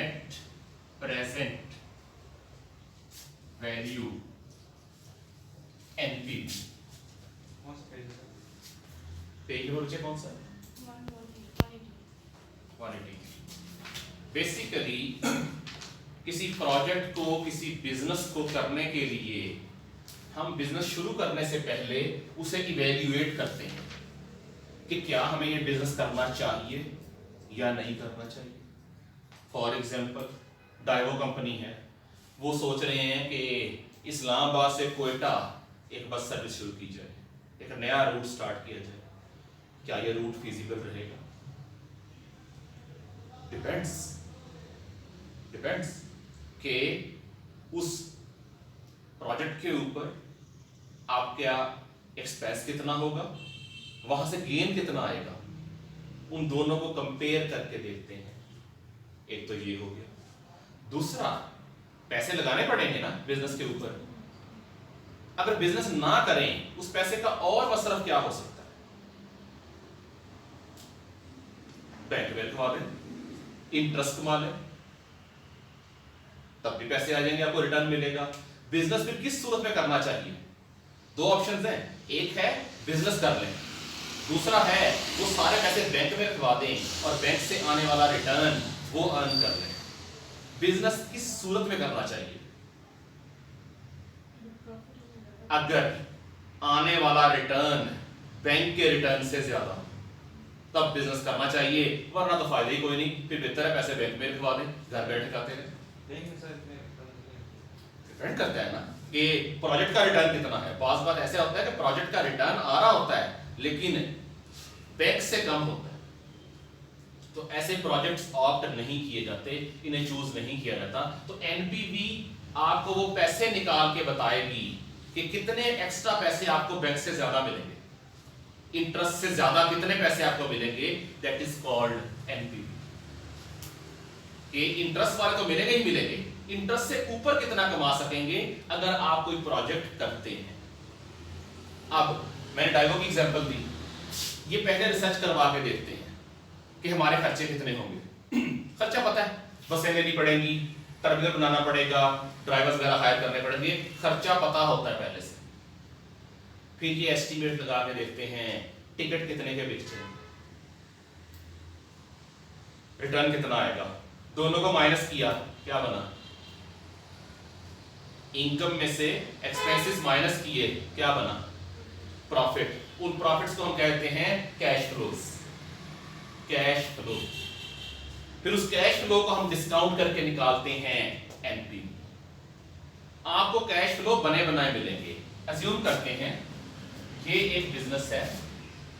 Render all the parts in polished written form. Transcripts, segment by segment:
Net present value NPV. Page number नीचे कौन सा? 180। बेसिकली किसी प्रोजेक्ट को, किसी बिजनेस को करने के लिए हम बिजनेस शुरू करने से पहले उसे इवेल्युएट करते हैं कि क्या हमें ये बिजनेस करना चाहिए या नहीं करना चाहिए। फॉर एग्जांपल डाइवो कंपनी है, वो सोच रहे हैं कि इस्लामाबाद से कोयटा एक बस सर्विस शुरू की जाए, एक नया रूट स्टार्ट किया जाए। क्या ये रूट फिजिबल रहेगा? डिपेंड्स कि उस प्रोजेक्ट के ऊपर आपका एक्सपेंस कितना होगा, वहां से गेन कितना आएगा, उन दोनों को कंपेयर करके देखते हैं। एक तो ये हो गया। दूसरा, पैसे लगाने पड़ेंगे ना बिजनेस के ऊपर। अगर बिजनेस ना करें, उस पैसे का और मसरफ क्या हो सकता है? बैंक में रखवा दें, इंटरेस्ट कमा लें, तब भी पैसे आ जाएंगे, आपको रिटर्न मिलेगा। बिजनेस फिर किस सूरत में करना चाहिए? दो ऑप्शंस हैं, एक है बिजनेस कर लें, दूसरा है वो सारे पैसे बैंक में रखवा दें और बैंक से आने वाला रिटर्न वो अर्न कर लें। बिजनेस किस सूरत में करना चाहिए? अगर आने वाला रिटर्न बैंक के रिटर्न से ज्यादा, तब बिजनेस करना चाहिए, वरना तो फायदा ही कोई नहीं। फिर बेहतर है पैसे बैंक में रखवा दें, घर बैठे खाते रहे। डिपेंड करता है ना कि प्रोजेक्ट का रिटर्न कितना है। बात ऐसे होता है कि प्रोजेक्ट का रिटर्न आ रहा होता है लेकिन बैंक से कम होता है, तो ऐसे प्रोजेक्ट्स ऑप्ट नहीं किए जाते, इन्हें चूज नहीं किया जाता। तो एनपीवी आपको वो पैसे निकाल के बताएगी कि कितने एक्स्ट्रा पैसे आपको बैंक से ज्यादा मिलेंगे, इंटरेस्ट से ज्यादा कितने पैसे आपको मिलेंगे। That is called NPV. कि इंटरेस्ट वाले तो मिलेंगे ही मिलेंगे, इंटरेस्ट से ऊपर कितना कमा सकेंगे अगर आप कोई प्रोजेक्ट करते हैं। अब मैंने डाइवो की एग्जांपल दी, ये पहले रिसर्च करवा के देखते हैं कि हमारे खर्चे कितने होंगे। खर्चा पता है, बसें लेनी पड़ेंगी, टर्मिनल बनाना पड़ेगा, ड्राइवर्स वगैरह हायर करने पड़ेंगे, खर्चा पता होता है पहले से। फिर ये एस्टीमेट लगा के देखते हैं टिकट कितने के बिकते हैं, रिटर्न कितना आएगा, दोनों को माइनस किया, क्या बना? इनकम में से एक्सपेंसेस माइनस किए, क्या बना? प्रॉफिट। उन प्रॉफिट्स को हम कहते हैं कैश फ्लोज। Cash flow. फिर उस कैश फ्लो को हम डिस्काउंट करके निकालते हैं एनपीवी। आपको कैश फ्लो बने बनाए मिलेंगे। अज्यूम करते हैं ये एक बिजनेस है,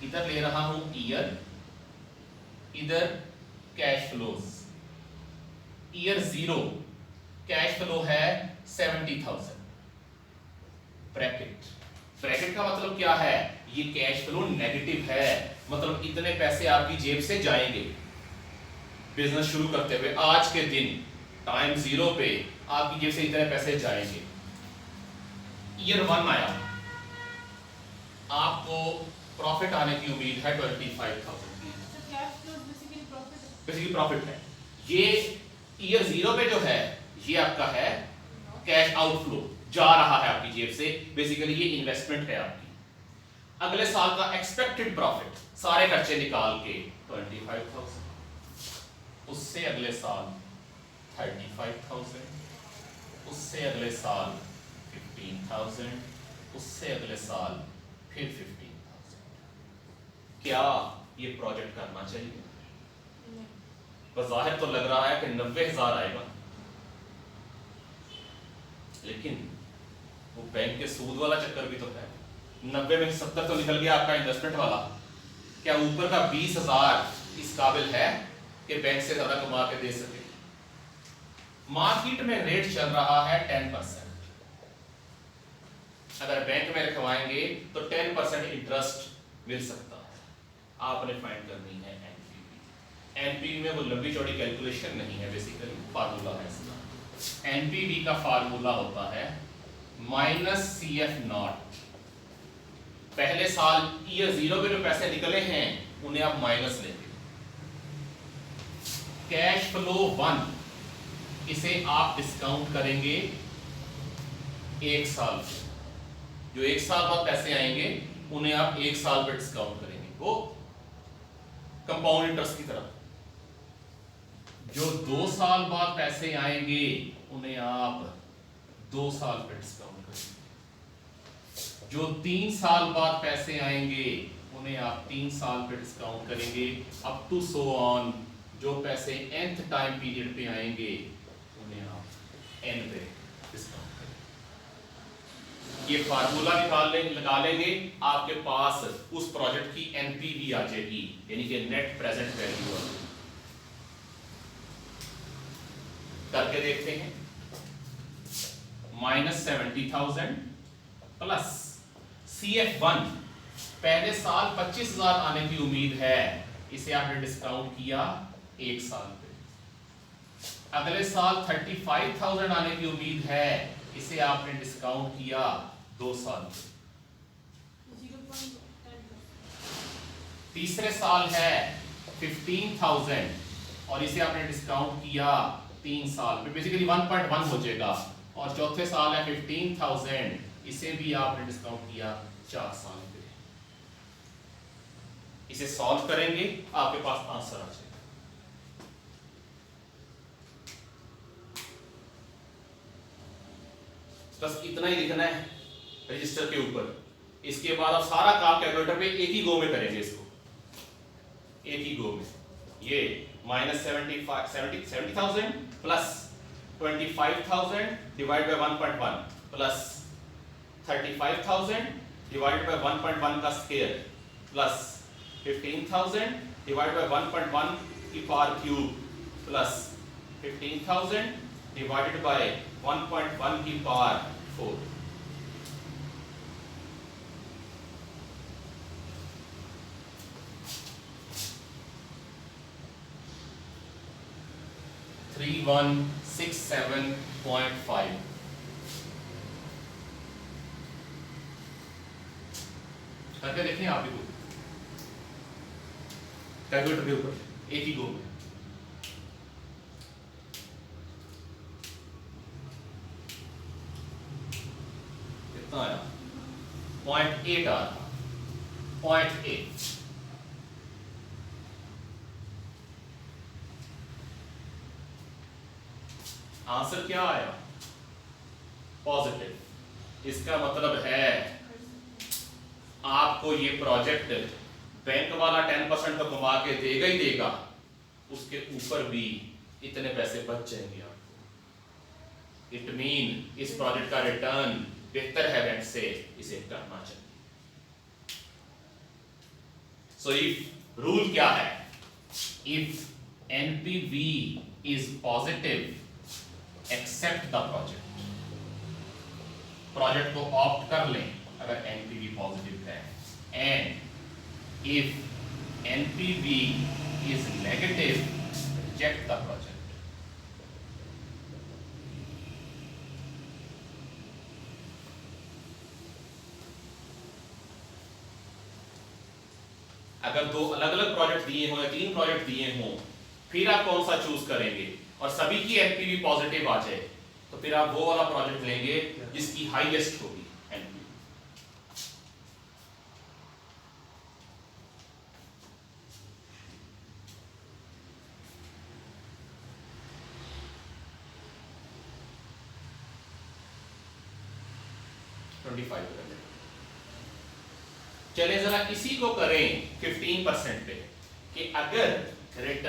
इधर ले रहा हूं ईयर, इधर cash flows. Year 0 cash flow है 70,000। ब्रैकेट का मतलब क्या है? ये कैश फ्लो नेगेटिव है, मतलब इतने पैसे आपकी जेब से जाएंगे बिजनेस शुरू करते हुए। आज के दिन टाइम 0 पे आपकी जेब से इतने पैसे जाएंगे। ईयर 1 आया, आपको प्रॉफिट आने की उम्मीद है 25,000 की। बेसिकली प्रॉफिट है। ये ईयर 0 पे जो है ये आपका है कैश आउटफ्लो, जा रहा है आपकी जेब से। बेसिकली ये इन्वेस्टमेंट है आपकी। अगले साल का एक्सपेक्टेड प्रॉफिट सारे खर्चे निकाल के 25,000, उससे अगले साल 35,000, उससे अगले साल 15,000, उससे अगले साल फिर 15,000। क्या ये प्रोजेक्ट करना चाहिए? बज़ाहिर तो लग रहा है कि 90,000 आएगा, लेकिन वो बैंक के सूद वाला चक्कर भी तो है। 90 में 70 तो निकल गया आपका इन्वेस्टमेंट वाला। क्या ऊपर का 20,000 इस काबिल है कि बैंक से ज्यादा कमा के दे सके? मार्केट में रेट चल रहा है 10%। अगर बैंक में रखवाएंगे तो 10% इंटरेस्ट मिल सकता है। आपने फाइंड करनी है एनपीवी। एनपीवी में वो लंबी चौड़ी कैलकुलेशन नहीं है, बेसिकली फार्मूला है इसका। एनपीवी का फार्मूला होता है -CF0। पहले साल ईयर 0 पे जो पैसे निकले हैं उन्हें आप माइनस लेंगे। कैश फ्लो 1 इसे आप डिस्काउंट करेंगे 1 साल से। जो 1 साल बाद पैसे आएंगे उन्हें आप 1 साल पे डिस्काउंट करेंगे, वो कंपाउंड इंटरेस्ट की तरह। जो 2 साल बाद पैसे आएंगे उन्हें आप 2 साल पे डिस्काउंट करेंगे। जो 3 साल बाद पैसे आएंगे उन्हें आप 3 साल पे डिस्काउंट करेंगे, अप टू सो ऑन। जो पैसे nth टाइम पीरियड पे आएंगे उन्हें आप n पे डिस्काउंट करेंगे। ये फार्मूला लगा लेंगे, आपके पास उस प्रोजेक्ट की एनपीवी आ जाएगी, यानी कि नेट प्रेजेंट वैल्यू। करके देखते हैं। -70,000 प्लस CF1 पहले साल 25,000 आने की उम्मीद है, इसे आपने डिस्काउंट किया 1 साल पे। अगले साल 35,000 आने की उम्मीद है, इसे आपने डिस्काउंट किया 2 साल पे। तीसरे साल है 15,000 और इसे आपने डिस्काउंट किया 3 साल पे, बेसिकली 1.1 हो जाएगा। और चौथे साल है 15,000, इसे भी आपने डिस्काउंट किया 4 साल पे। इसे सॉल्व करेंगे, आपके पास आंसर आ जाएगा। बस इतना ही लिखना है रजिस्टर के ऊपर। इसके बाद आप सारा काम कैलकुलेटर पे एक ही गो में करेंगे, इसको एक ही गो में। ये -70,000 plus 25,000 divide by 1.1 plus 35,000 divide by 1.1 का स्क्वायर प्लस 15,000 डिवाइड बाय 1.1 की power cube plus 15,000 divided by 1.1 की पावर 4। $3167.5 करके देखें आप भी, कैलकुलेटर के ऊपर एक ही गो में। कितना आया? 0.8 आ रहा, 0.8। आंसर क्या आया? पॉजिटिव। इसका मतलब है आपको ये प्रोजेक्ट बैंक वाला 10% तो कमा के देगा ही देगा, उसके ऊपर भी इतने पैसे बच जाएंगे आपको। इट मीन इस प्रोजेक्ट का रिटर्न बेहतर है बैंक से, इसे करना चाहिए। सो इफ रूल क्या है? If NPV is positive accept the project. Project को ऑप्ट कर लें अगर एनपीवी पॉजिटिव है। And if NPV is negative reject the project. अगर 2 अलग अलग प्रोजेक्ट दिए हों या 3 प्रोजेक्ट दिए हों, फिर आप कौन सा चूज करेंगे और सभी की एनपीवी पॉजिटिव आ जाए, तो फिर आप वो वाला प्रोजेक्ट लेंगे जिसकी हाईएस्ट होगी एनपीवी। चले जरा इसी को करें 15% पे, कि अगर रेट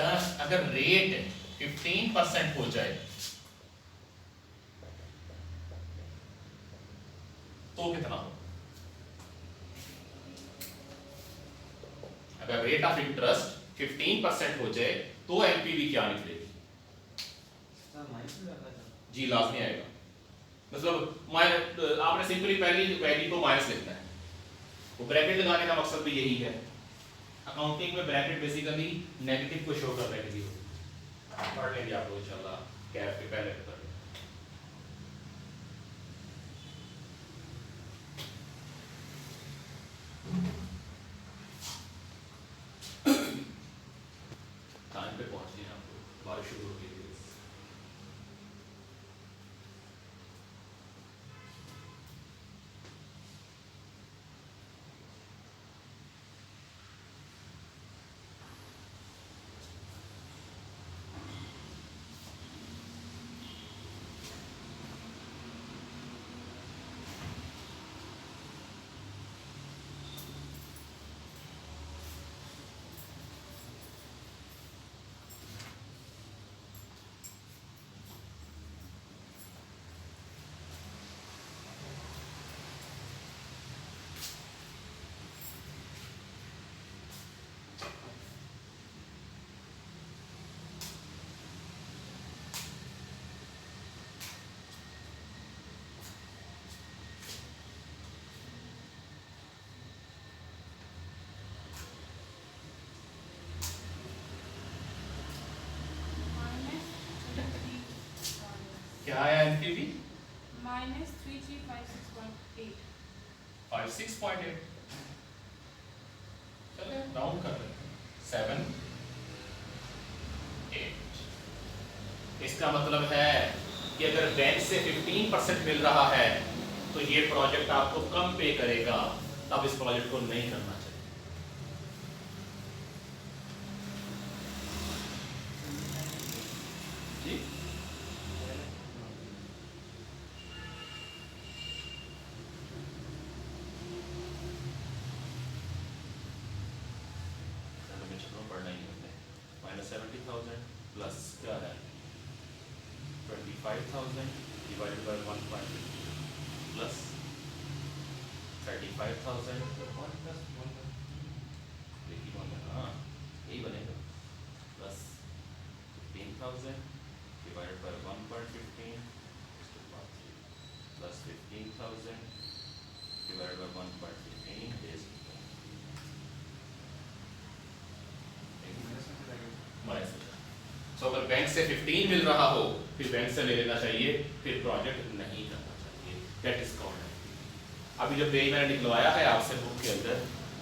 15% हो जाए तो कितना हो? अगर रेट ऑफ इंटरेस्ट 15% हो जाए तो एनपीवी क्या निकलेगी? जी लाजमी आएगा। मतलब आपने सिंपली पहली वैल्यू को माइनस लिखना है। वो ब्रैकेट लगाने का मकसद भी यही है। अकाउंटिंग में ब्रैकेट बेसिकली नेगेटिव को शो करने के लिए होती है। पढ़ लेंगे आप लोग इंशाल्लाह कैफ के पहले पेपर। टाइम पे पहुंच गए आप लोग, बारिश शुरू हो गई है। एनपीवी -3356.8 56.8, चले राउंड कर लेते हैं 7 8। इसका मतलब है कि अगर बैंक से 15% मिल रहा है तो ये प्रोजेक्ट आपको कम पे करेगा, तब इस प्रोजेक्ट को नहीं करना चाहिए। जी पढ़ना ही हमने -70,000 प्लस क्या है 25,000 डिवाइडेड बाय 1.50 प्लस 35,000 हाँ यही बनेगा plus 15,000 divided by 1.15 plus 15,000 divided by 1.15 सो अगर बैंक से 15 मिल रहा हो फिर बैंक से ले लेना चाहिए, फिर प्रोजेक्ट नहीं करना चाहिए। दैट इज कॉल्ड है। अभी जो पेज मैंने निकलवाया है आपसे बुक के अंदर,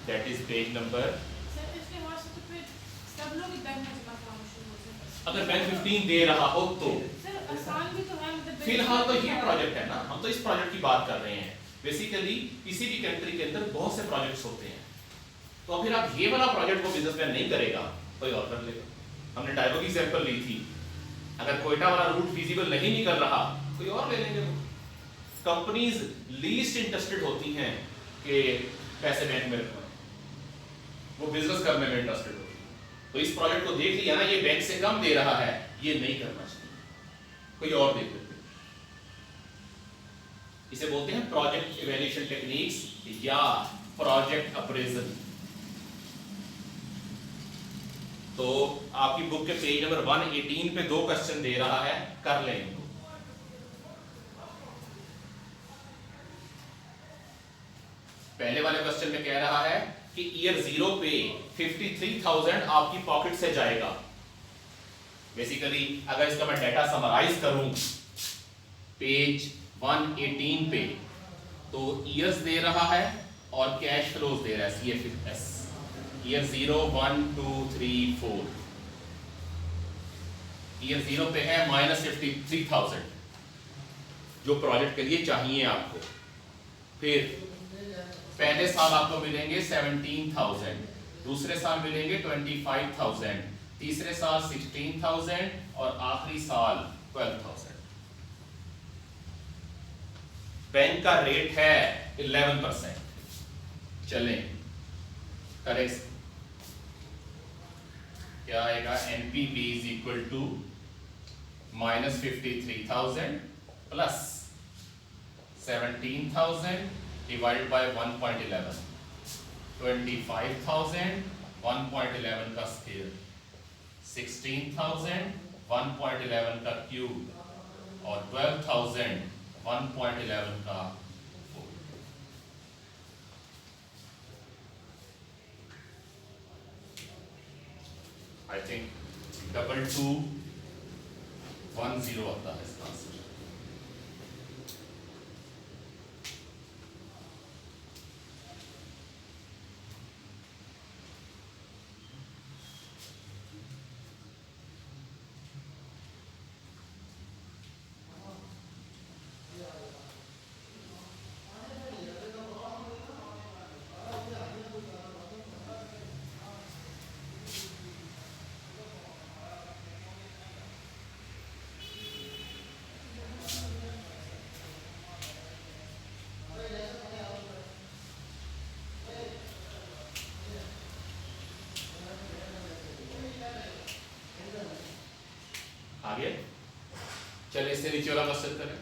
that is page number. Sir इसके व्हाट्सएप पे सब लोग बैंक में जमा कराना शुरू हो जाते हैं। अगर बैंक 15 दे रहा हो तो सर आसान भी तो है, मतलब फिलहाल तो ये प्रोजेक्ट है ना, हम तो इस प्रोजेक्ट की बात कर रहे हैं। बेसिकली किसी भी कंट्री के अंदर बहुत से प्रोजेक्ट्स होते हैं, तो फिर आप ये वाला प्रोजेक्ट को बिजनेसमैन नहीं करेगा, कोई और कर लेगा। हमने डायबो की एग्जांपल ली थी, अगर कोयटा वाला रूट फिजिबल नहीं निकल रहा कोई और ले लेंगे। कंपनीज लीस्ट इंटरेस्टेड होती हैं कि पैसे बैंक में रखना, वो बिजनेस करने में इंटरेस्टेड होती है। तो इस प्रोजेक्ट को देख लिया ना, ये बैंक से कम दे रहा है, ये नहीं करना चाहिए, कोई और देख लेते हैं। इसे बोलते हैं प्रोजेक्ट इवैल्यूएशन टेक्निक्स या प्रोजेक्ट अप्रेजल। तो आपकी बुक के पेज नंबर 118 पे 2 क्वेश्चन दे रहा है, कर लें इनको। पहले वाले क्वेश्चन में कह रहा है कि ईयर 0 पे 53,000 आपकी पॉकेट से जाएगा। बेसिकली अगर इसका मैं डाटा समराइज करूं पेज 118 पे, तो ईयर्स दे रहा है और कैश फ्लोज दे रहा है CFS। ईयर 0 1 2 3 4, ईयर 0 पे है -53,000 जो प्रोजेक्ट के लिए चाहिए आपको। फिर पहले साल आपको मिलेंगे 17,000, दूसरे साल मिलेंगे 25,000, तीसरे साल 16,000 और आखिरी साल 12,000। बैंक का रेट है 11%। चलें करें, क्या आएगा, NPV is equal to -53,000 plus 17,000 divided by 1.11, 25,000 1.11 का स्क्वायर, 16,000 1.11 का क्यूब और 12,000 1.11 का फोर। आई थिंक 2210 आता है इसका आंसर। आगे चलिए इससे नीचे वाला क्वेश्चन करें।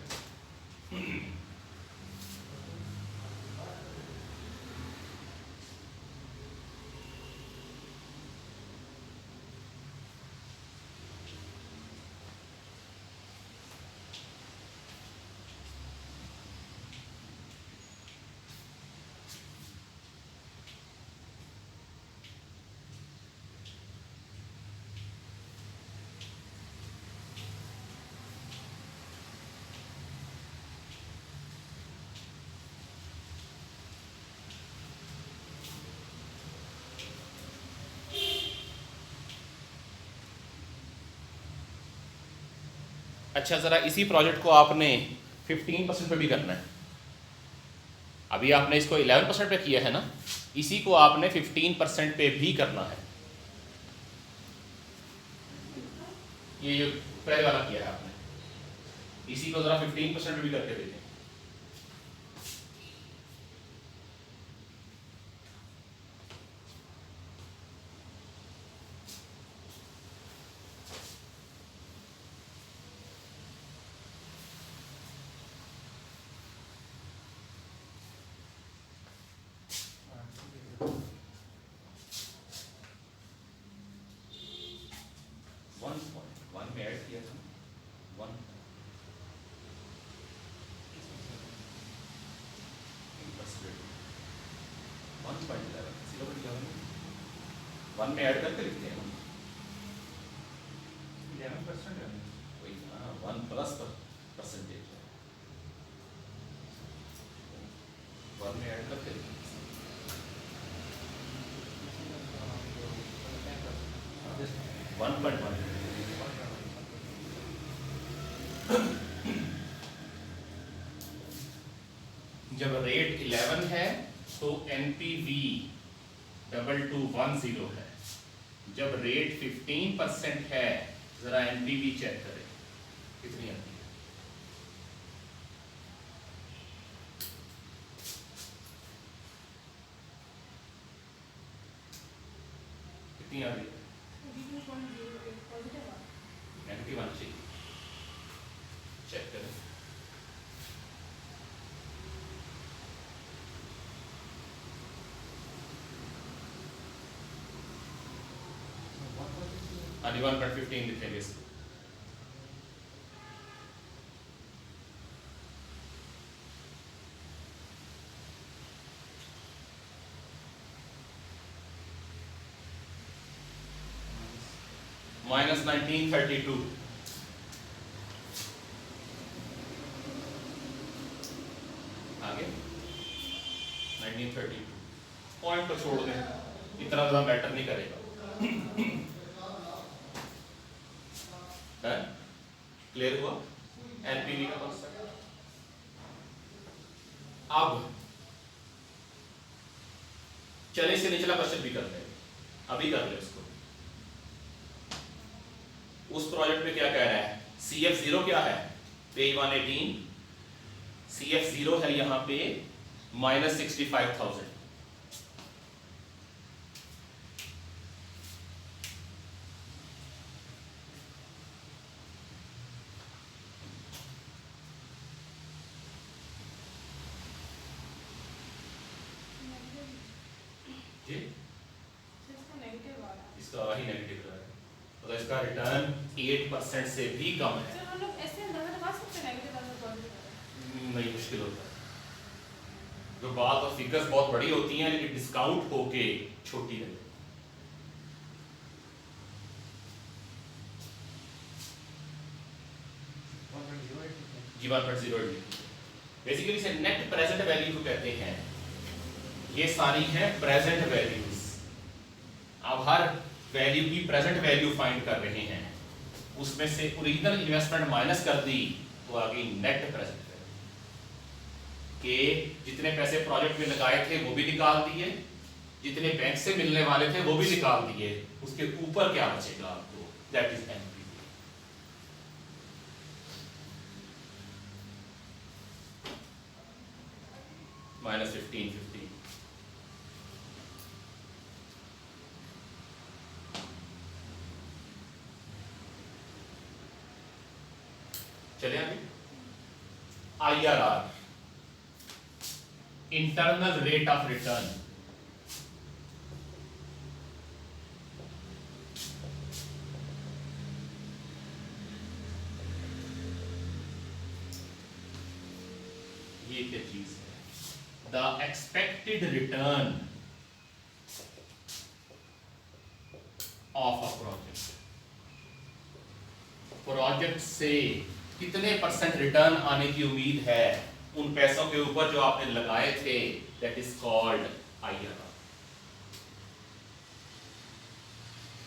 अच्छा ज़रा इसी प्रोजेक्ट को आपने 15% पे भी करना है। अभी आपने इसको 11% पे किया है ना, इसी को आपने 15% पे भी करना है। ये जो पहले वाला किया है आपने, इसी को ज़रा 15% पे भी करके देखें। वन में ऐड किया था, 1 में ऐड करके लिखते हैं ना, 11% है। वही हाँ 1 प्लस परसेंटेज 1 में ऐड करके लिखते हैं। 1.1 जब रेट 11 है तो NPV 2210 है। जब रेट 15% है, जरा NPV चेक करें कितनी आती है। कितनी आ रही है? 32.08 पॉजिटिव आ। नेगेटिव आनी चाहिए, चेक करें। हाँ 1.15 लिखेंगे इसको। -1932 आगे 1932 पॉइंट तो छोड़ दें, इतना ज़्यादा मैटर नहीं करेगा। क्लियर हुआ एनपीवी का कॉन्सेप्ट। अब चले से निचला क्वेश्चन भी कर ले, अभी कर ले उसको। उस प्रोजेक्ट में क्या कह रहा है, CF0 क्या है, पेज 118, CF0 है यहां पे -65,000। जी इसका नेगेटिव आ रहा है। इसका ही नेगेटिव रहा है, तो इसका रिटर्न 8% से भी कम है। सर हम लोग ऐसे अंदाजा लगा सकते हैं नेगेटिव अगर पॉजिटिव आ रहा है। नहीं, मुश्किल होता है। जो बात और फिगर्स बहुत बड़ी होती हैं लेकिन डिस्काउंट होके छोटी रहती है। जी 1.08 बेसिकली इसे नेट प्रेजेंट वैल्यू कहते हैं। ये सारी हैं प्रेजेंट वैल्यूज। अब हर वैल्यू की प्रेजेंट वैल्यू फाइंड कर रहे हैं, उसमें से ओरिजिनल इन्वेस्टमेंट माइनस कर दी तो आ गई नेट प्रेजेंट वैल्यू। के जितने पैसे प्रोजेक्ट में लगाए थे वो भी निकाल दिए, जितने बैंक से मिलने वाले थे वो भी निकाल दिए, उसके ऊपर क्या बचेगा आपको, दैट इज एनपीवी। -15 चले आगे। IRR internal rate of return. ये क्या चीज है, the expected return of a project. Project से कितने % रिटर्न आने की उम्मीद है उन पैसों के ऊपर जो आपने लगाए थे, दैट इज कॉल्ड IRR।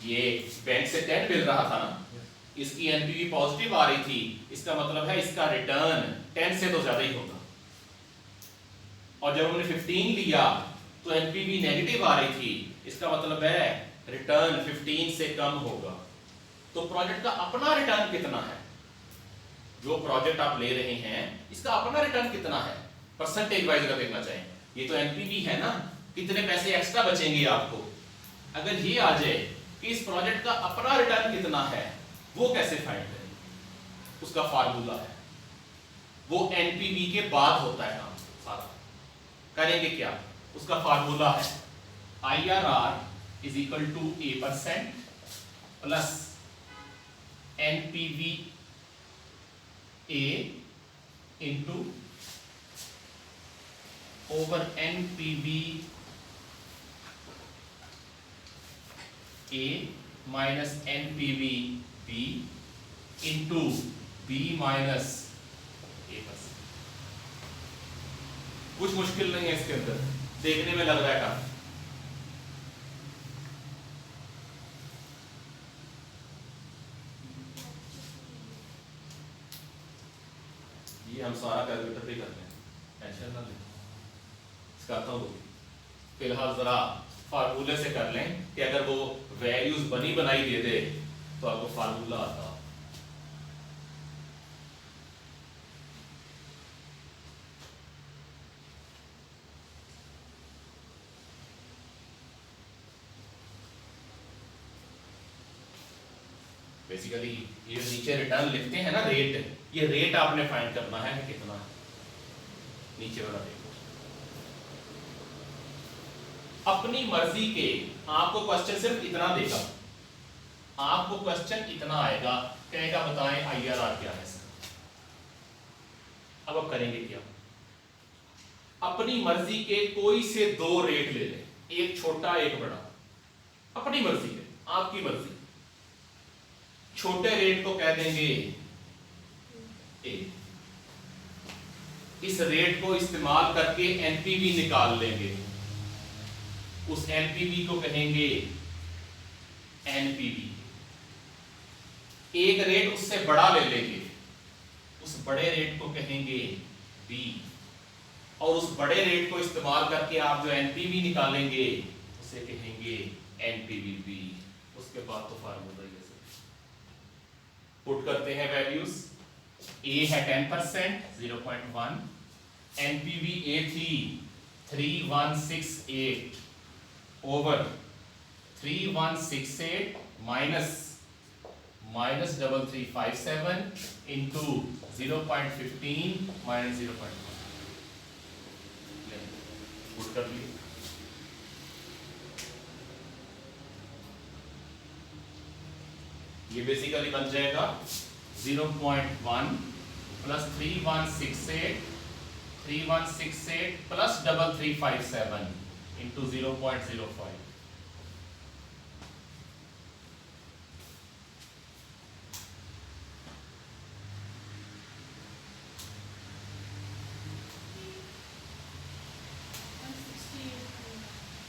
ये बैंक से डेट मिल रहा था ना, इसकी एनपीवी पॉजिटिव आ रही थी, इसका मतलब है इसका रिटर्न 10 से तो ज्यादा ही होगा। और जब हमने 15 लिया तो एनपीवी नेगेटिव आ रही थी, इसका मतलब है रिटर्न 15 से कम होगा। तो प्रोजेक्ट का अपना रिटर्न कितना है, जो प्रोजेक्ट आप ले रहे हैं इसका अपना रिटर्न कितना है, परसेंटेज वाइज अगर देखना चाहें, ये तो एनपीवी है ना, कितने पैसे एक्स्ट्रा बचेंगे आपको। अगर ये आ जाए कि इस प्रोजेक्ट का अपना रिटर्न कितना है, वो कैसे फाइंड करें, उसका फार्मूला है, वो एनपीवी के बाद होता है काम सारा। करेंगे क्या, उसका फार्मूला है IRR is equal to A% plus NPV A into over NPV A minus NPV B into B minus A%। कुछ मुश्किल नहीं है इसके अंदर, देखने में लग रहा है काफी। ये हम सारा कैलकुलेटर पे करते हैं, टेंशन ना लें, करता हूँ। फिलहाल जरा फार्मूले से कर लें कि अगर वो वैल्यूज बनी बनाई दे दे तो आपको फार्मूला आता। बेसिकली ये नीचे रिटर्न लिखते हैं ना, रेट, ये रेट आपने फाइंड करना है कि कितना है, नीचे वाला रेट। अपनी मर्जी के आपको क्वेश्चन सिर्फ इतना देगा, आपको क्वेश्चन इतना आएगा, कहेगा बताएं IRR क्या है सर। अब आप करेंगे क्या, अपनी मर्जी के कोई से दो रेट ले लें, एक छोटा एक बड़ा, अपनी मर्जी के, आपकी मर्जी। छोटे रेट को कह देंगे A, इस रेट को इस्तेमाल करके एनपीवी निकाल लेंगे, उस एनपीवी को कहेंगे एनपीवी। एक रेट उससे बड़ा ले लेंगे, उस बड़े रेट को कहेंगे B, और उस बड़े रेट को इस्तेमाल करके आप जो एनपीवी निकालेंगे उसे कहेंगे एनपीवी B। उसके बाद तो फार्मूला ही है, पुट करते हैं वैल्यूज। A है 10% 0.1, एनपीवी A थी 3168 over 3168 minus 3357 into 0.15 minus 0.1, put कर लिए। ये बेसिकली बन जाएगा 0.1 प्लस 3168 प्लस 3357 इंटू 0.05।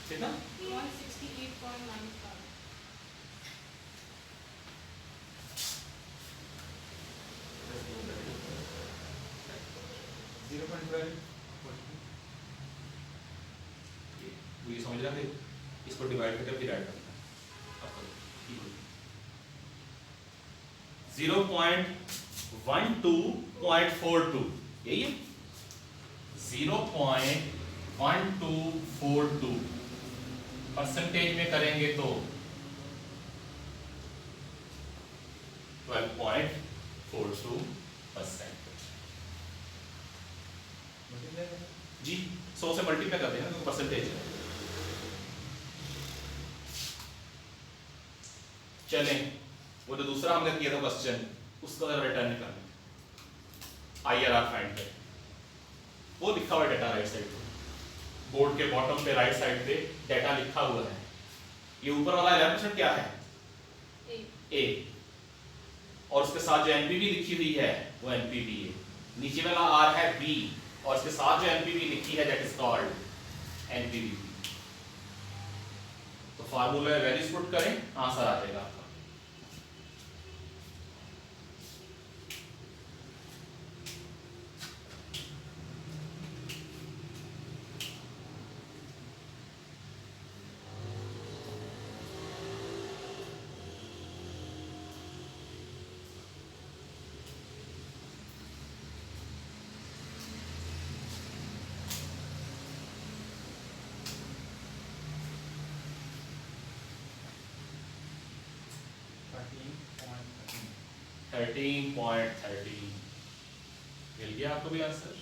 कितना 168.95। 0.12 ये समझ रहे हैं, इसको डिवाइड करके फिर ऐड करना है। 0.12.42 यही है, 0.1242 परसेंटेज में करेंगे तो 12.42%। जी 100 से मल्टीप्लाई करते हैं तो परसेंटेज है। चलें, वो जो दूसरा हमने किया था क्वेश्चन, उसका रिटर्न निकालना, IRR फाइंड करें। वो लिखा हुआ डेटा राइट साइड पे, बोर्ड के बॉटम पे राइट साइड पे डेटा लिखा हुआ है। ये ऊपर वाला 11% क्या है, A, और उसके साथ जो एनपीवी लिखी हुई है वो एनपीवी है। नीचे वाला R है B, और इसके साथ जो एनपीवी लिखी है दैट इज कॉल्ड एनपीवी। तो फार्मूला वैल्यूज पुट करें, आंसर आ जाएगा आपका। 13.13 मिल गया आपको भी आंसर।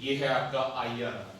ये है आपका IRR।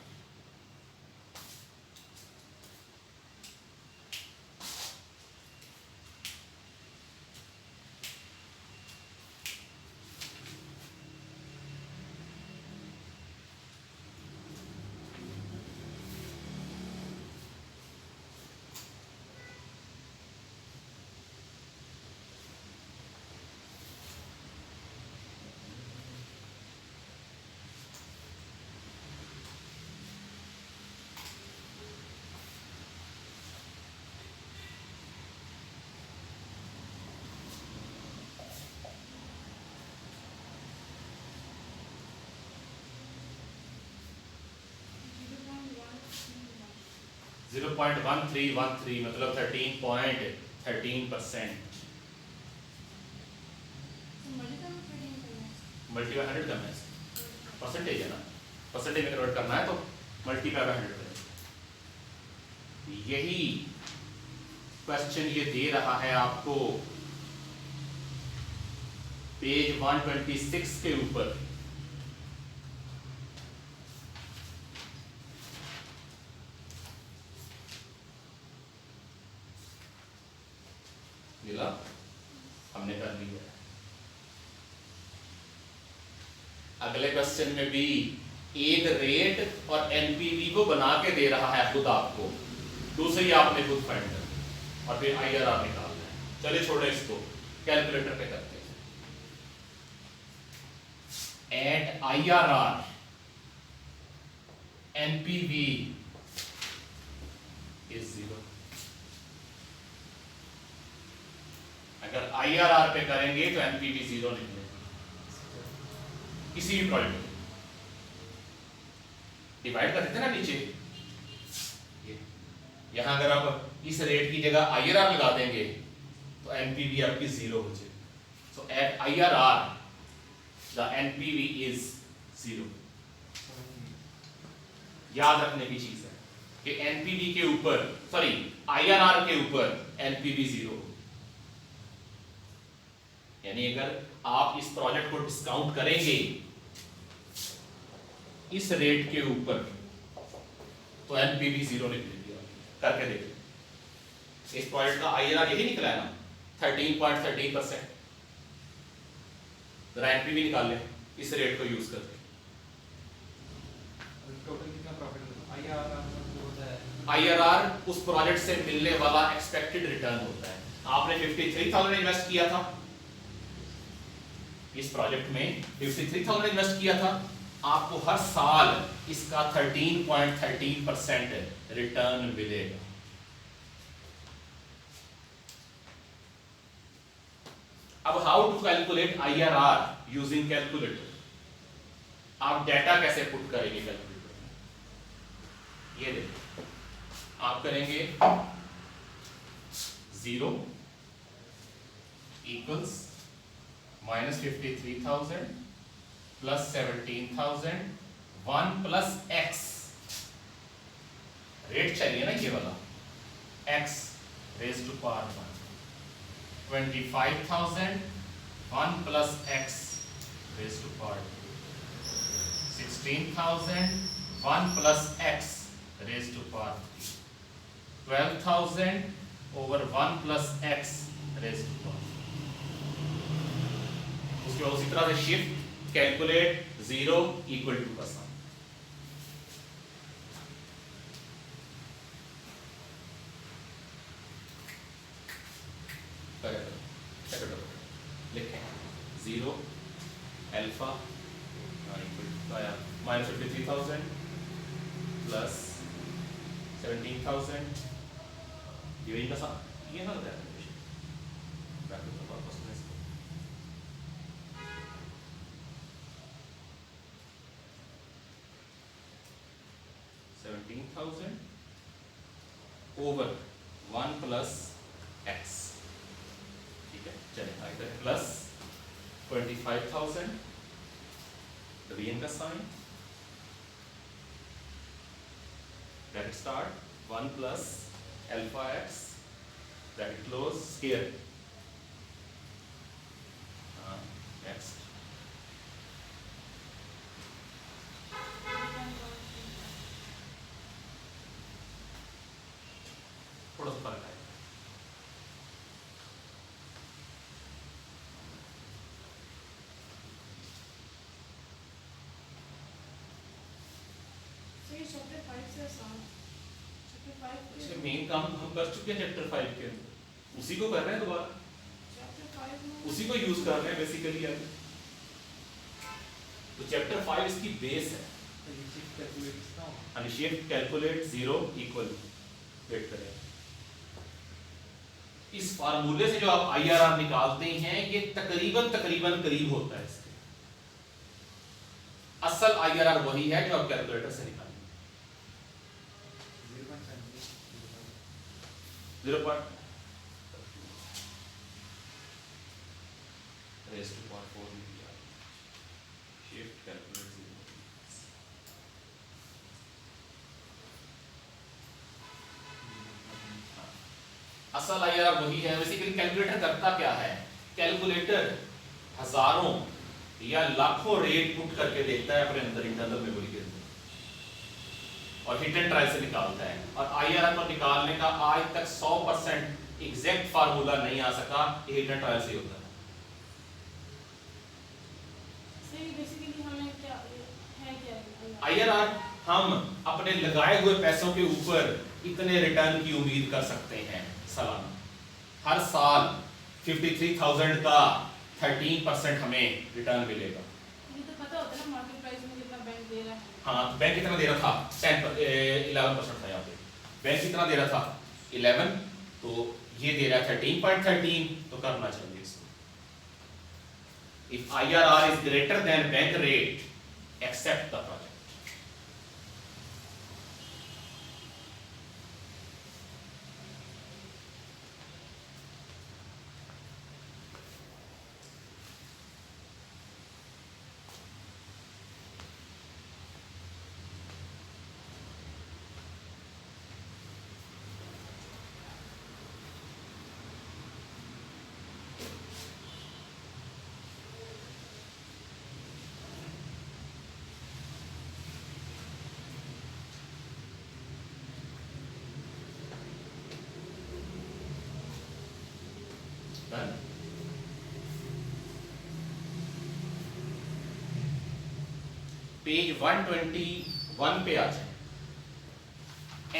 जीरो 0.1313 मतलब 13.13%। मल्टीपल ट्रेडिंग करना है। मल्टीप्लाई 100 करना है, परसेंटेज है ना, परसेंटेज में कन्वर्ट करना है तो मल्टीप्लाई बाय 100 करें। यही क्वेश्चन ये दे रहा है आपको पेज 126 के ऊपर। मिला, हमने कर लिया। अगले क्वेश्चन में भी एक रेट और एनपीवी को बना के दे रहा है खुद आपको, दूसरी आपने खुद फाइंड करनी और फिर IRR निकालना है। चलिए छोड़े इसको, कैलकुलेटर पे करते हैं। At IRR NPV is 0। अगर IRR पे करेंगे तो एनपीवी 0 निकलेगा। किसी भी प्रोजेक्ट में डिवाइड कर देते ना नीचे, यहां अगर आप इस रेट की जगह IRR लगा देंगे तो एनपीवी आपकी 0 हो जाएगी। So at IRR the NPV is 0। याद रखने की चीज है कि एनपीवी के ऊपर, सॉरी IRR के ऊपर एनपीवी 0 हो। यानी अगर आप इस प्रोजेक्ट को डिस्काउंट करेंगे इस रेट के ऊपर तो एनपीवी 0 निकलेगी। करके देखिए, इस प्रोजेक्ट का IRR यही निकला है ना, 13.13%। जरा एनपीवी निकाल लें इस रेट को यूज करके। टोटल कितना प्रॉफिट होता है? IRR उस प्रोजेक्ट से मिलने वाला एक्सपेक्टेड रिटर्न होता है। आपने 53,000 इन्वेस्ट किया था इस प्रोजेक्ट में, 53,000 इन्वेस्ट किया था, आपको हर साल इसका 13.13% रिटर्न मिलेगा। अब how to calculate IRR using calculator? आप डेटा कैसे पुट करेंगे कैलकुलेटर में? ये देखिए, आप करेंगे 0 equals -53,000 plus 17,000 1 plus x, rate चाहिए ना ये वाला, x raise to power 1, 25,000 1 plus x raise to power 2, 16,000 1 plus x raise to power 3, 12,000 over 1 plus x raise to power. उसके बाद उसी तरह से शिफ्ट कैलकुलेट 0 इक्वल टू का सम। लिखें 0 अल्फा -53,000 प्लस 17,000 डिवाइड का सम। ये ना होता है ब्रैकेट का वापस में इसको 17,000 ओवर 1 प्लस x, ठीक है। चलिए आगे प्लस 25,000 डिवीजन का sign, bracket start 1 plus alpha x bracket close square next थोड़ा सा फर्क आएगा। ये चैप्टर 5 से आसान चैप्टर 5 इसमें के मेन काम हम कर चुके हैं चैप्टर 5 के अंदर, उसी को कर रहे हैं दोबारा, चैप्टर 5 में उसी को यूज कर रहे हैं बेसिकली अब। तो चैप्टर 5 इसकी बेस है। तो ये शिफ्ट कैलकुलेट कितना होगा? अनिशिफ्ट कैलकुलेट 0 इक्वल वेट करें। इस फार्मूले से जो आप आईआरआर निकालते हैं ये तकरीबन तकरीबन करीब होता है इसके। असल आईआरआर वही है जो आप कैलकुलेटर से निकालेंगे। 0 point raise to power 4 shift calculate 0। असल आईआरआर वही है। बेसिकली कैलकुलेटर करता क्या है, कैलकुलेटर हजारों या लाखों रेट पुट करके देखता है अपने अंदर इंटरनल मेमोरी के अंदर और हिट एंड ट्राई से निकालता है। और आईआरआर को निकालने का आज तक 100% एग्जैक्ट फार्मूला नहीं आ सका, ये हिट एंड ट्राई से होता है। सही बेसिकली हमें क्या है क्या आईआरआर हम अपने लगाए हुए पैसों के ऊपर इतने रिटर्न की उम्मीद कर सकते हैं सालाना। हर साल 53,000 का 13% हमें रिटर्न मिलेगा। ये तो पता होता है ना मार्केट प्राइस में कितना बैंक दे रहा है। हाँ, तो बैंक कितना दे रहा था? 11% था यहाँ पे। बैंक कितना दे रहा था? 11, तो ये दे रहा है 13.13, तो करना चाहिए इसको। If IRR is greater than bank rate, accept the project. Done? Page 121 पे आ जाए।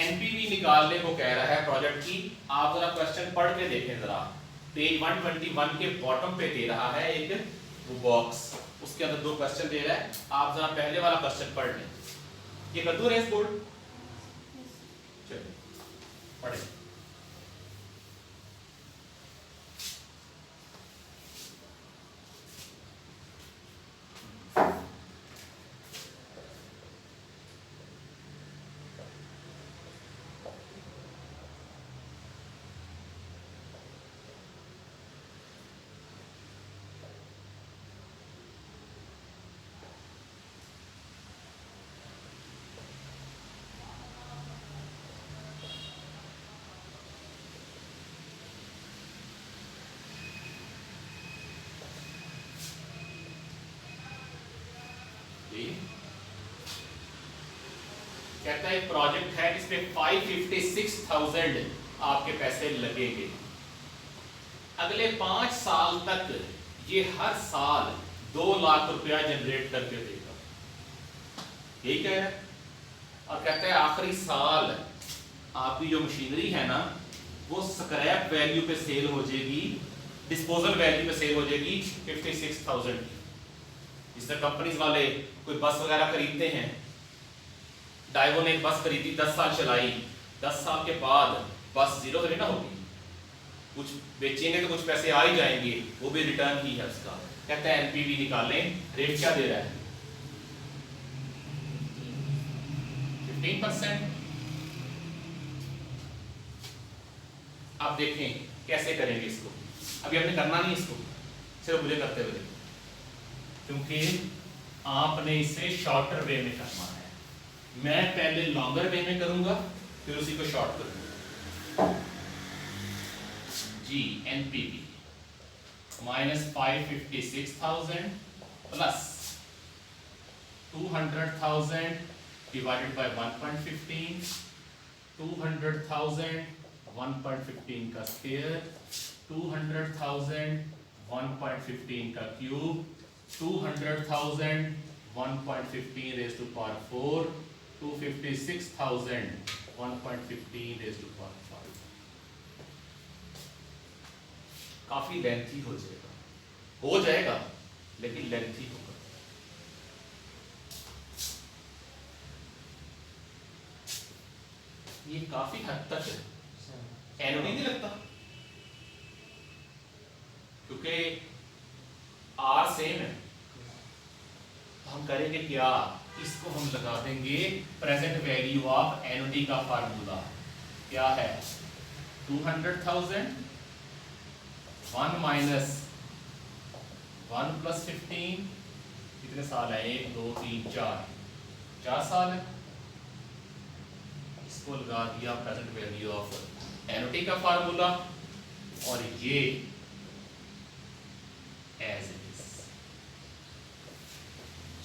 एनपीवी निकालने को कह रहा है प्रोजेक्ट की। आप जरा क्वेश्चन पढ़ के देखें जरा। पेज 121 के बॉटम पे दे रहा है एक वो बॉक्स, उसके अंदर 2 क्वेश्चन दे रहा है। आप जरा पहले वाला क्वेश्चन पढ़ लें। ये कर दूं रेस बोर्ड? चलिए पढ़े। कहता है प्रोजेक्ट है जिसमें 556,000 आपके पैसे लगेंगे। अगले 5 साल तक ये हर साल 2 लाख रुपया जनरेट करके देगा, यही कह रहा है। और कहता है आखिरी साल आपकी जो मशीनरी है ना वो स्क्रैप वैल्यू पे सेल हो जाएगी, डिस्पोजल वैल्यू पे सेल हो जाएगी 56,000 की। जिससे कंपनीज वाले कोई बस वगैरह खरीदते हैं, डाइवो ने एक बस खरीदी, 10 साल चलाई, 10 साल के बाद बस जीरो तो नहीं ना होगी, कुछ बेचेंगे तो कुछ पैसे आ ही जाएंगे, वो भी रिटर्न ही है उसका। कहता है एनपीवी निकालें, रेट क्या दे रहा है? 15%। आप देखें कैसे करेंगे इसको। अभी आपने करना नहीं इसको, सिर्फ मुझे करते हुए देखो, क्योंकि आपने इसे शॉर्टर वे में करना है। मैं पहले लॉन्गर वे में करूंगा, फिर उसी को शॉर्ट करूंगा। G NPV minus 556,000 plus 200,000 divided by 1.15, 200,000 1.15 का स्क्वायर, 200,000 1.15 का cube, 200,000 1.15 raised to power 4, 256,000 1.15 raised to power 5. काफी लेंथी हो जाएगा लेकिन लेंथी होगा। ये काफी हद तक है, एनोडी नहीं लगता क्योंकि आर सेम है। तो हम करेंगे क्या, इसको हम लगा देंगे प्रेजेंट वैल्यू ऑफ एनोडी का फार्मूला क्या है, 200,000 1 माइनस 1 प्लस 15, कितने साल है, 1 2 3 4 साल है। इसको लगा दिया प्रेजेंट वैल्यू ऑफ एनोडी का फार्मूला और ये एज इट इज।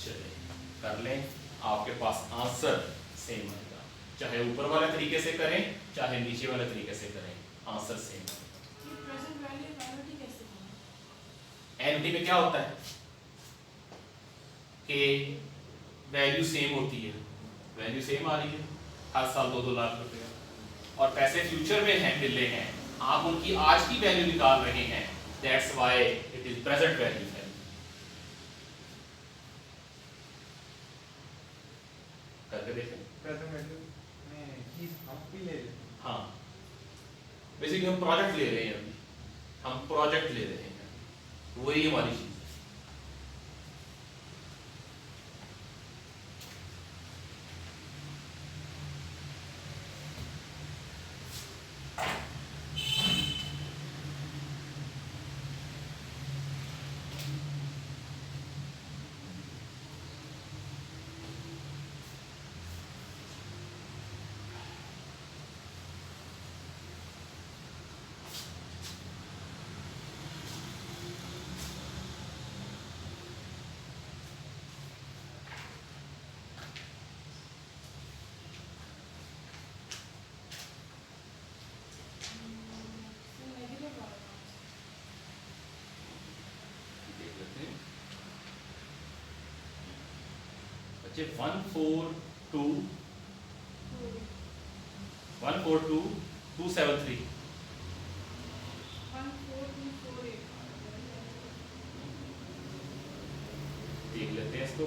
चलिए कर लें, आपके पास आंसर सेम आएगा, चाहे ऊपर वाले तरीके से करें चाहे नीचे वाले तरीके से करें, आंसर सेम आएगा। एनोडी में क्या होता है कि वैल्यू सेम होती है, वैल्यू सेम आ रही है हर साल 2-2 लाख रुपए, और पैसे फ्यूचर में हैं मिले हैं, आप उनकी आज की वैल्यू निकाल रहे हैं, that's why it is present value है। करके देखें, प्रेजेंट वैल्यू में चीज हम भी ले लेते हैं। हाँ बेसिकली हम प्रोजेक्ट ले रहे हैं, अभी हम प्रोजेक्ट ले रहे हैं, वही हमारी चीज है। बच्चे 142,273 देख लेते हैं इसको।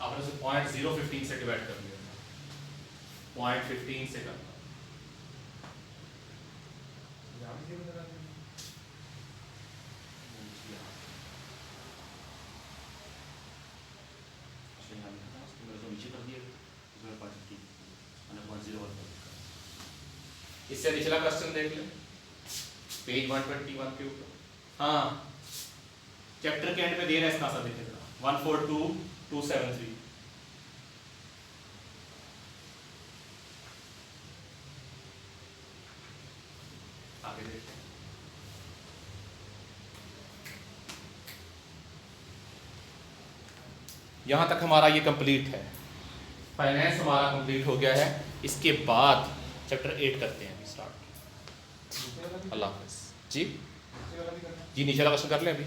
आपने उसे 0.015 से डिवाइड कर लिया, 0.15 से करना, यहाँ भी 0 लगा देंगे। नीचे कर दिया, इससे निचला क्वेश्चन देख ले, पेज 121 के ऊपर। हाँ चैप्टर के एंड पे दे रहा है इसका आंसर, देखेगा 142,273। आगे देखते हैं। यहां तक हमारा ये कंप्लीट है, फाइनेंस हमारा कंप्लीट हो गया है। इसके बाद चैप्टर 8 करते हैं स्टार्ट। अल्लाह हाफिज़ जी। नीचे वाला भी करना है। जी नीचे वाला क्वेश्चन कर लें अभी।